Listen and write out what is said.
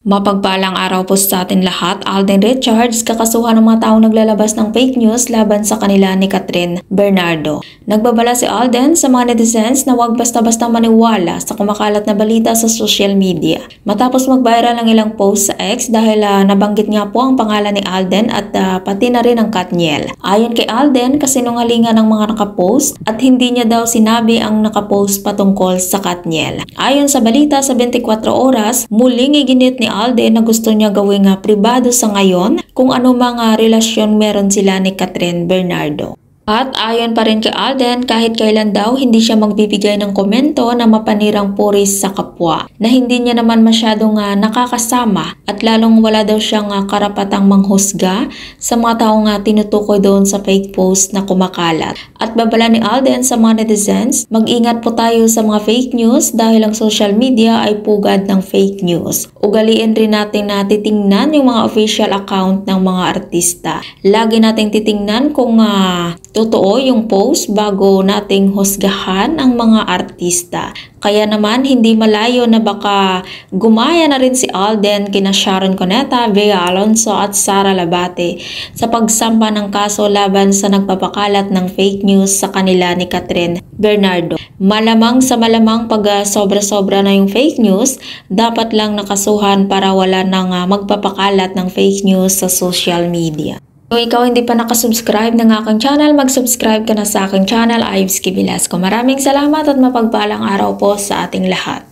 Mapagpalang araw po sa atin lahat. Alden Richards kakasuhan ng mga taong naglalabas ng fake news laban sa kanila ni Catherine Bernardo. Nagbabala si Alden sa mga netizens na huwag basta-basta maniwala sa kumakalat na balita sa social media. Matapos mag-viral ang ilang post sa X dahil nabanggit nga po ang pangalan ni Alden at pati na rin ang Katniel. Ayon kay Alden, kasinungalingan ng mga nakapost at hindi niya daw sinabi ang nakapost patungkol sa Katniel. Ayon sa balita sa 24 oras, muling iginit ni Alden na gusto niya gawing pribado sa ngayon kung ano mga relasyon meron sila ni Catherine Bernardo. At ayon pa rin kay Alden, kahit kailan daw hindi siya magbibigay ng komento na mapanirang puris sa kapwa, na hindi niya naman masyadong nakakasama at lalong wala daw siyang karapatang manghusga sa mga taong tinutukoy doon sa fake post na kumakalat. At babala ni Alden sa mga netizens, mag-ingat po tayo sa mga fake news dahil ang social media ay pugad ng fake news. Ugaliin rin natin na titingnan yung mga official account ng mga artista. Lagi nating titingnan kung totoo yung post bago nating husgahan ang mga artista. Kaya naman hindi malayo na baka gumaya na rin si Alden kina Sharon Cuneta, Bea Alonzo at Sara Labate sa pagsampa ng kaso laban sa nagpapakalat ng fake news sa kanila ni Catherine Bernardo. Malamang sa malamang pag sobra-sobra na yung fake news, dapat lang nakasuhan para wala nang magpapakalat ng fake news sa social media. Kung ikaw hindi pa nakasubscribe ng aking channel, mag-subscribe ka na sa aking channel, Ives Velasco. Maraming salamat at mapagpalang araw po sa ating lahat.